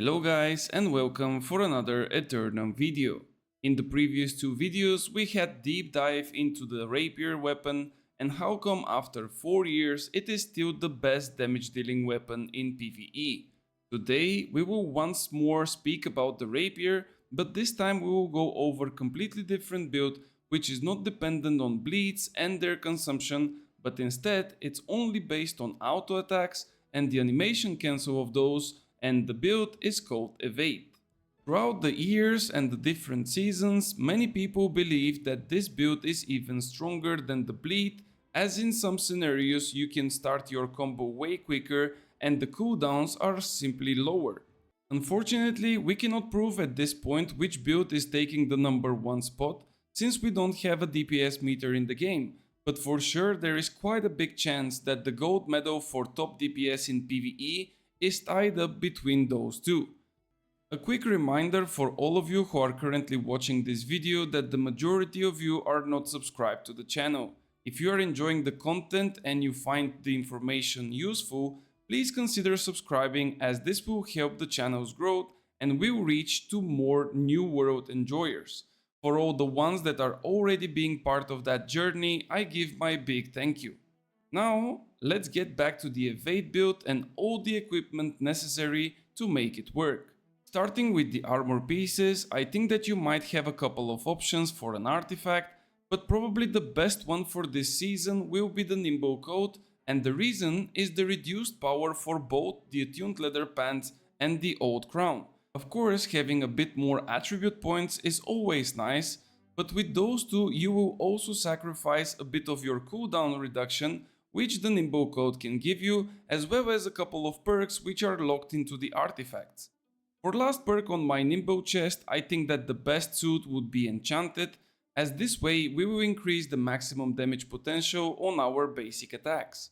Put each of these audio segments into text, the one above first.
Hello guys and welcome for another Eternum video. In the previous two videos we had deep dive into the rapier weapon and how come after 4 years it is still the best damage dealing weapon in PvE. Today we will once more speak about the rapier, but this time we will go over completely different build which is not dependent on bleeds and their consumption, but instead it's only based on auto attacks and the animation cancel of those, and the build is called EVADE. Throughout the years and the different seasons, many people believe that this build is even stronger than the bleed, as in some scenarios you can start your combo way quicker and the cooldowns are simply lower. Unfortunately, we cannot prove at this point which build is taking the number 1 spot, since we don't have a DPS meter in the game, but for sure there is quite a big chance that the gold medal for top DPS in PvE is tied up between those two. A quick reminder for all of you who are currently watching this video that the majority of you are not subscribed to the channel. If you are enjoying the content and you find the information useful, please consider subscribing, as this will help the channel's growth and will reach to more New World enjoyers. For all the ones that are already being part of that journey, I give my big thank you. Now, let's get back to the EVADE build and all the equipment necessary to make it work. Starting with the armor pieces, I think that you might have a couple of options for an artifact, but probably the best one for this season will be the nimble coat, and the reason is the reduced power for both the attuned leather pants and the old crown. Of course, having a bit more attribute points is always nice, but with those two you will also sacrifice a bit of your cooldown reduction, which the nimble coat can give you, as well as a couple of perks which are locked into the artifacts. For last perk on my nimble chest, I think that the best suit would be enchanted, as this way we will increase the maximum damage potential on our basic attacks.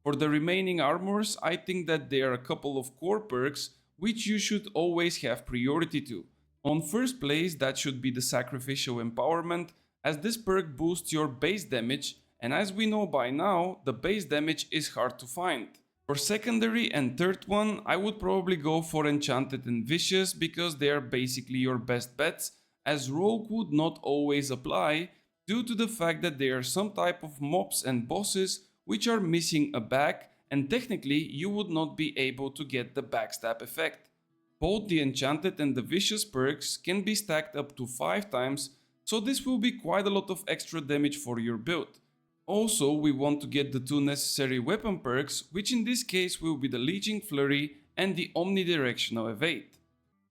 For the remaining armors, I think that there are a couple of core perks which you should always have priority to. On first place, that should be the sacrificial empowerment, as this perk boosts your base damage, and as we know by now, the base damage is hard to find. For secondary and third one, I would probably go for enchanted and vicious, because they are basically your best bets, as rogue would not always apply due to the fact that there are some type of mobs and bosses which are missing a back, and technically you would not be able to get the backstab effect. Both the enchanted and the vicious perks can be stacked up to 5 times, so this will be quite a lot of extra damage for your build. Also, we want to get the two necessary weapon perks, which in this case will be the Leeching Flurry and the omnidirectional evade.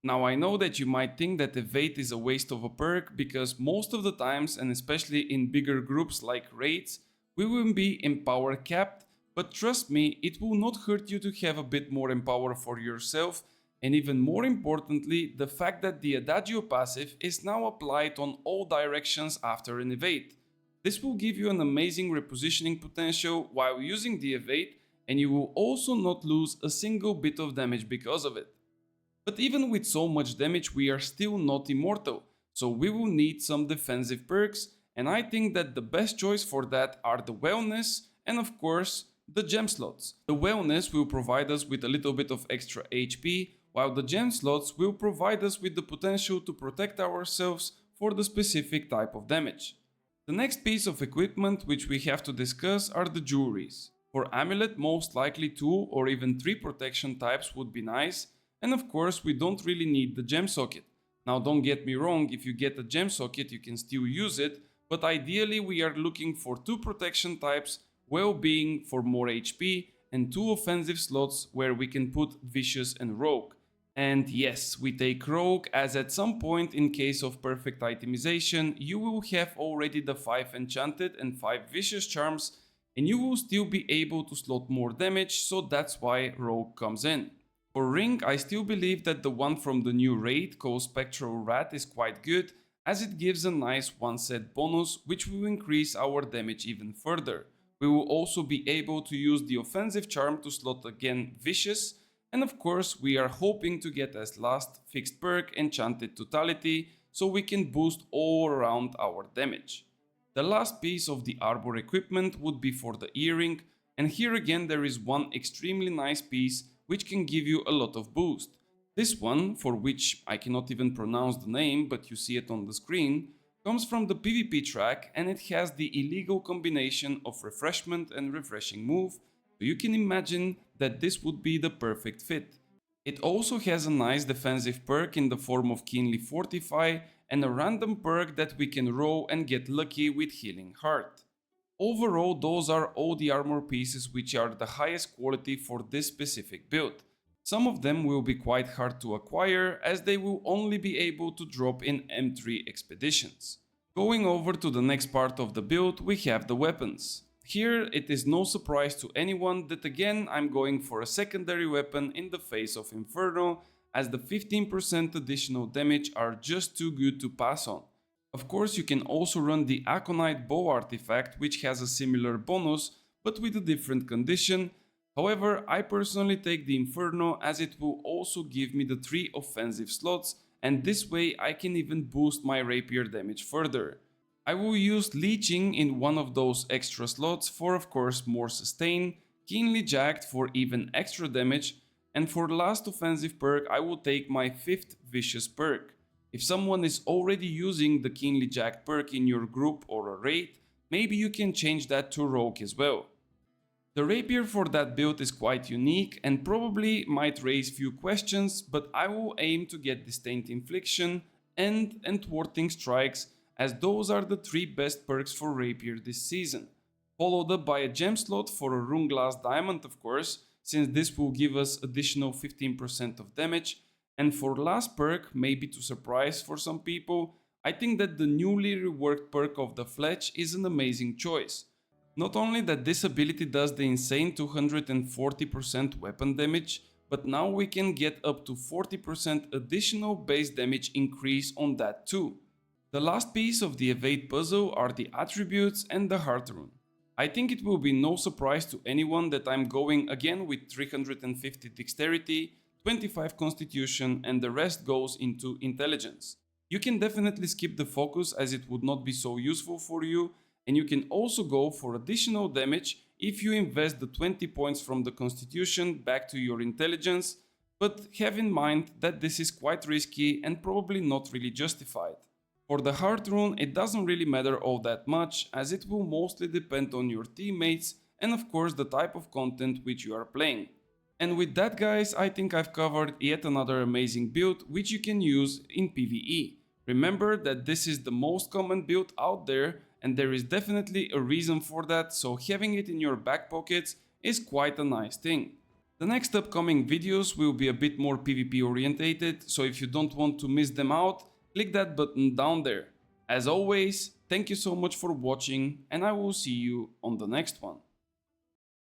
Now, I know that you might think that evade is a waste of a perk, because most of the times, and especially in bigger groups like raids, we will be empower capped, but trust me, it will not hurt you to have a bit more empower for yourself, and even more importantly, the fact that the Adagio passive is now applied on all directions after an evade. This will give you an amazing repositioning potential while using the evade, and you will also not lose a single bit of damage because of it. But even with so much damage, we are still not immortal, so we will need some defensive perks, and I think that the best choice for that are the wellness and of course the gem slots. The wellness will provide us with a little bit of extra HP, while the gem slots will provide us with the potential to protect ourselves for the specific type of damage. The next piece of equipment which we have to discuss are the jewelries. For amulet, most likely 2 or even 3 protection types would be nice, and of course we don't really need the gem socket. Now don't get me wrong, if you get a gem socket you can still use it, but ideally we are looking for 2 protection types, well-being for more HP, and 2 offensive slots where we can put vicious and rogue. And yes, we take rogue, as at some point in case of perfect itemization you will have already the 5 enchanted and 5 vicious charms, and you will still be able to slot more damage, so that's why rogue comes in. For ring, I still believe that the one from the new raid called Spectral Rat is quite good, as it gives a nice one set bonus which will increase our damage even further. We will also be able to use the offensive charm to slot again vicious, and of course we are hoping to get as last fixed perk enchanted totality, so we can boost all around our damage. The last piece of the arbor equipment would be for the earring, and here again there is one extremely nice piece which can give you a lot of boost. This one, for which I cannot even pronounce the name but you see it on the screen, comes from the PvP track and it has the illegal combination of refreshment and refreshing move, so you can imagine that this would be the perfect fit. It also has a nice defensive perk in the form of Keenly Fortify and a random perk that we can roll and get lucky with Healing Heart. Overall, those are all the armor pieces which are the highest quality for this specific build. Some of them will be quite hard to acquire as they will only be able to drop in M3 expeditions. Going over to the next part of the build, we have the weapons. Here it is no surprise to anyone that again I'm going for a secondary weapon in the face of Inferno, as the 15% additional damage are just too good to pass on. Of course you can also run the Aconite Bow artifact, which has a similar bonus but with a different condition. However, I personally take the Inferno as it will also give me the 3 offensive slots, and this way I can even boost my rapier damage further. I will use Leeching in one of those extra slots for of course more sustain, Keenly Jacked for even extra damage, and for the last offensive perk I will take my 5th Vicious perk. If someone is already using the Keenly Jacked perk in your group or a raid, maybe you can change that to Rogue as well. The rapier for that build is quite unique and probably might raise few questions, but I will aim to get Disdained Infliction and Thwarting Strikes, as those are the 3 best perks for rapier this season. Followed up by a gem slot for a Rune Glass Diamond of course, since this will give us additional 15% of damage, and for last perk, maybe to surprise for some people, I think that the newly reworked perk of the Fletch is an amazing choice. Not only that this ability does the insane 240% weapon damage, but now we can get up to 40% additional base damage increase on that too. The last piece of the Evade puzzle are the attributes and the Hearthrune. I think it will be no surprise to anyone that I'm going again with 350 dexterity, 25 constitution, and the rest goes into intelligence. You can definitely skip the focus as it would not be so useful for you, and you can also go for additional damage if you invest the 20 points from the constitution back to your intelligence, but have in mind that this is quite risky and probably not really justified. For the Hearthrune, it doesn't really matter all that much, as it will mostly depend on your teammates and of course the type of content which you are playing. And with that guys, I think I've covered yet another amazing build which you can use in PvE. Remember that this is the most common build out there and there is definitely a reason for that, so having it in your back pockets is quite a nice thing. The next upcoming videos will be a bit more PvP orientated, so if you don't want to miss them out, click that button down there. As always, thank you so much for watching and I will see you on the next one.